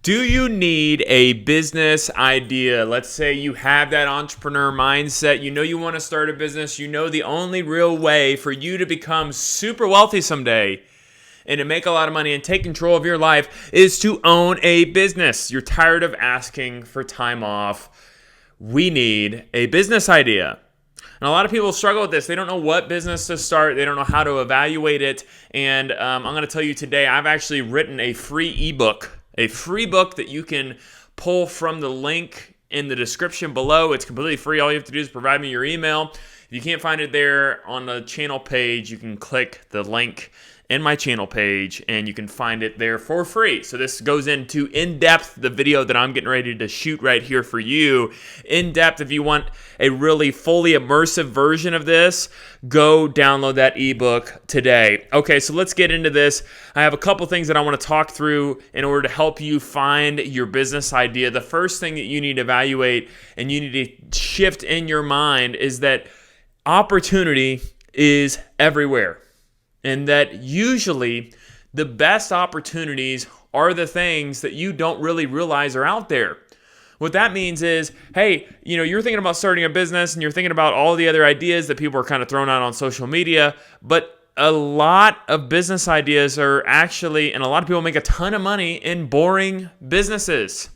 Do you need a business idea? Let's say you have that entrepreneur mindset. You know you want to start a business. You know the only real way for you to become super wealthy someday and to make a lot of money and take control of your life is to own a business. You're tired of asking for time off. We need a business idea. And a lot of people struggle with this. They don't know what business to start. They don't know how to evaluate it. And I'm going to tell you today, I've actually written a free ebook. A free book that you can pull from the link in the description below. It's completely free. All you have to do is provide me your email. If you can't find it there on the channel page, you can click the link in my channel page and you can find it there for free. So this goes into in-depth, the video that I'm getting ready to shoot right here for you. In-depth, if you want a really fully immersive version of this, go download that ebook today. Okay, so let's get into this. I have a couple things that I want to talk through in order to help you find your business idea. The first thing that you need to evaluate and you need to shift in your mind is that opportunity is everywhere. And that usually the best opportunities are the things that you don't really realize are out there. What that means is, hey, you're thinking about starting a business and you're thinking about all the other ideas that people are kind of throwing out on social media, but a lot of business ideas are actually, and a lot of people make a ton of money in boring businesses.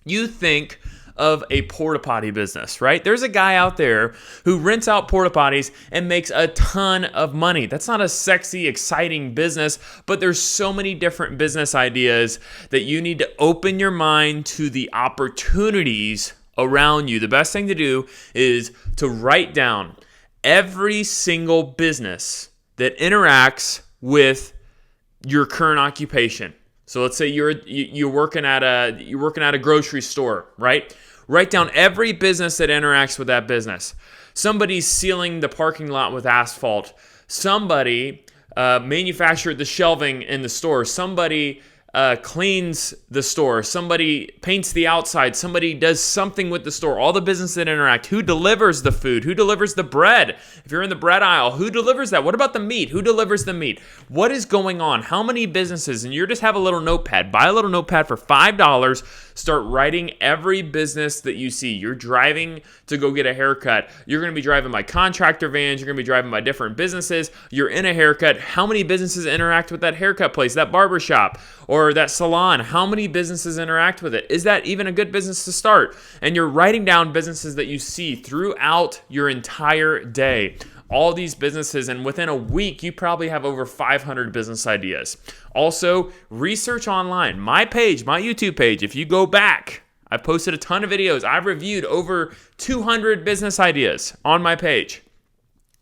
You think of a porta potty business, right? There's a guy out there who rents out porta potties and makes a ton of money. That's not a sexy, exciting business, but there's so many different business ideas that you need to open your mind to the opportunities around you. The best thing to do is to write down every single business that interacts with your current occupation. So let's say you're working at a grocery store, right? Write down every business that interacts with that business. Somebody's sealing the parking lot with asphalt. Somebody manufactured the shelving in the store. Somebody cleans the store. Somebody paints the outside. Somebody does something with the store. All the businesses that interact. Who delivers the food? Who delivers the bread? If you're in the bread aisle, who delivers that? What about the meat? Who delivers the meat? What is going on? How many businesses? And you just have a little notepad. Buy a little notepad for $5. Start writing every business that you see. You're driving to go get a haircut. You're going to be driving by contractor vans. You're going to be driving by different businesses. You're in a haircut. How many businesses interact with that haircut place, that barber shop, or that salon? How many businesses interact with it? Is that even a good business to start? And you're writing down businesses that you see throughout your entire day. All these businesses, and within a week, you probably have over 500 business ideas. Also, research online. My page, my YouTube page, if you go back, I've posted a ton of videos. I've reviewed over 200 business ideas on my page.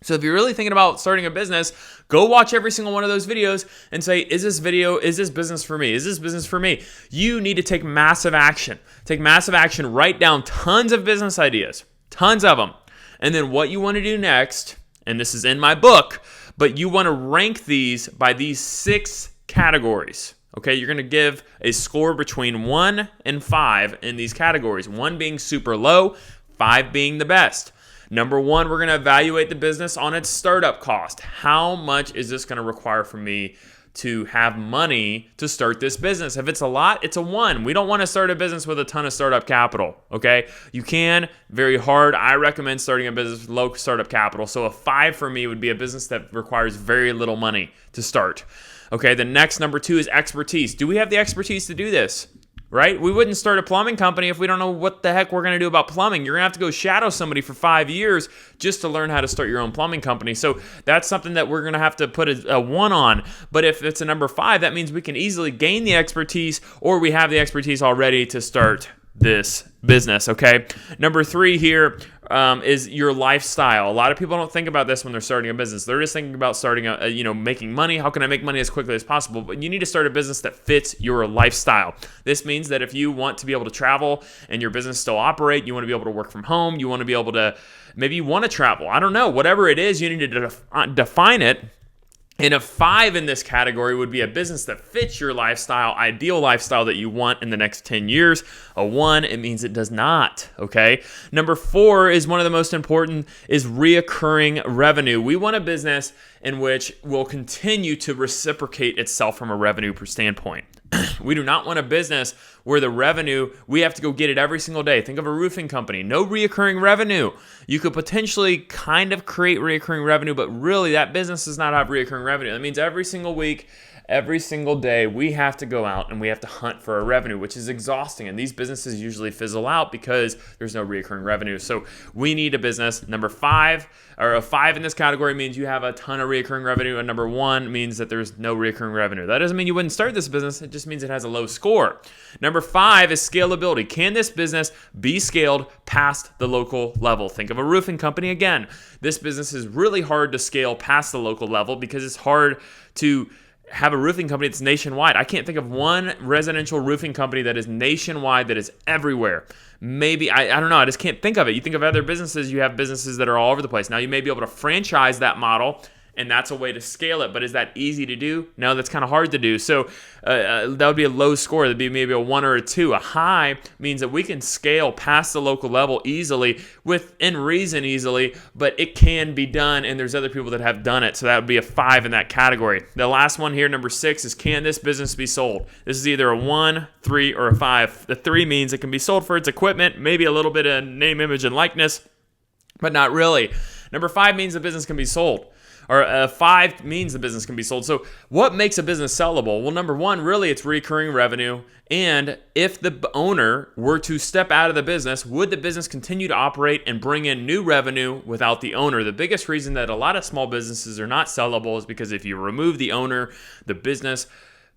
So if you're really thinking about starting a business, go watch every single one of those videos and say, is this business for me? Is this business for me? You need to take massive action. Take massive action. Write down tons of business ideas, tons of them. And then what you want to do next, and this is in my book, but you want to rank these by these 6 categories. Okay, you're going to give a score between 1 and 5 in these categories. 1 being super low, 5 being the best. Number 1, we're going to evaluate the business on its startup cost. How much is this going to require from me to have money to start this business? If it's a lot, it's a 1. We don't want to start a business with a ton of startup capital, okay? You can, very hard. I recommend starting a business with low startup capital. So a 5 for me would be a business that requires very little money to start. Okay, the next number 2 is expertise. Do we have the expertise to do this? Right? We wouldn't start a plumbing company if we don't know what the heck we're going to do about plumbing. You're going to have to go shadow somebody for 5 years just to learn how to start your own plumbing company. So that's something that we're going to have to put a 1 on. But if it's a number 5, that means we can easily gain the expertise, or we have the expertise already to start this business, okay? Number 3 here is your lifestyle. A lot of people don't think about this when they're starting a business. They're just thinking about starting making money. How can I make money as quickly as possible? But you need to start a business that fits your lifestyle. This means that if you want to be able to travel and your business still operate, you want to be able to work from home, you want to be able to, maybe you want to travel. I don't know. Whatever it is, you need to define it. And a 5 in this category would be a business that fits your lifestyle, ideal lifestyle that you want in the next 10 years. A 1, it means it does not, okay? Number 4 is one of the most important, is reoccurring revenue. We want a business in which will continue to reciprocate itself from a revenue standpoint. We do not want a business where the revenue, we have to go get it every single day. Think of a roofing company, no reoccurring revenue. You could potentially kind of create reoccurring revenue, but really that business does not have reoccurring revenue. That means every single week, every single day, we have to go out and we have to hunt for a revenue, which is exhausting. And these businesses usually fizzle out because there's no reoccurring revenue. So we need a business. Number 5, or a 5 in this category means you have a ton of reoccurring revenue. And number 1 means that there's no reoccurring revenue. That doesn't mean you wouldn't start this business. It just means it has a low score. Number 5 is scalability. Can this business be scaled past the local level? Think of a roofing company again. This business is really hard to scale past the local level because it's hard to have a roofing company that's nationwide. I can't think of one residential roofing company that is nationwide, that is everywhere. Maybe, I don't know, I just can't think of it. You think of other businesses, you have businesses that are all over the place. Now, you may be able to franchise that model, and that's a way to scale it, but is that easy to do? No, that's kind of hard to do. So that would be a low score. That would be maybe a 1 or a 2. A high means that we can scale past the local level easily, within reason easily, but it can be done, and there's other people that have done it. So that would be a 5 in that category. The last one here, number 6, is can this business be sold? This is either a 1, 3, or a 5. The 3 means it can be sold for its equipment, maybe a little bit of name, image, and likeness, but not really. Number 5 means the business can be sold. Or 5 means the business can be sold. So what makes a business sellable? Well, number 1, really it's recurring revenue. And if the owner were to step out of the business, would the business continue to operate and bring in new revenue without the owner? The biggest reason that a lot of small businesses are not sellable is because if you remove the owner, the business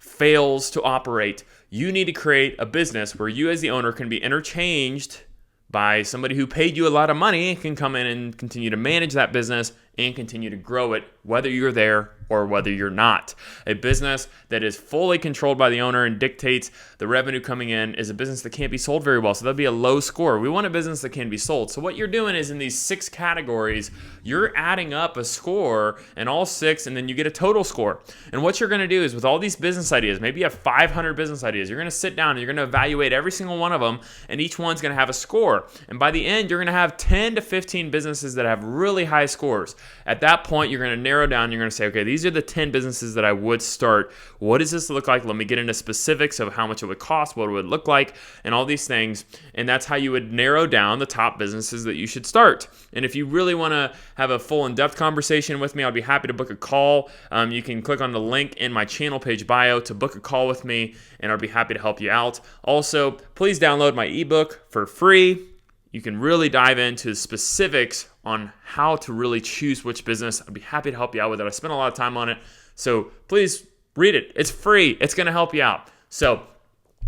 fails to operate. You need to create a business where you as the owner can be interchanged by somebody who paid you a lot of money and can come in and continue to manage that business and continue to grow it, whether you're there or whether you're not. A business that is fully controlled by the owner and dictates the revenue coming in is a business that can't be sold very well. So that'd be a low score. We want a business that can be sold. So what you're doing is in these 6 categories, you're adding up a score in all 6, and then you get a total score. And what you're going to do is with all these business ideas, maybe you have 500 business ideas, you're going to sit down and you're going to evaluate every single one of them, and each one's going to have a score. And by the end, you're going to have 10 to 15 businesses that have really high scores. At that point, you're going to narrow down. You're going to say, okay, these are the 10 businesses that I would start. What does this look like? Let me get into specifics of how much it would cost, what it would look like, and all these things. And that's how you would narrow down the top businesses that you should start. And if you really want to have a full in-depth conversation with me, I'd be happy to book a call. You can click on the link in my channel page bio to book a call with me, and I'd be happy to help you out. Also, please download my ebook for free. You can really dive into specifics on how to really choose which business. I'd be happy to help you out with it. I spent a lot of time on it. So please read it. It's free. It's going to help you out. So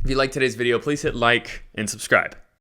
if you like today's video, please hit like and subscribe.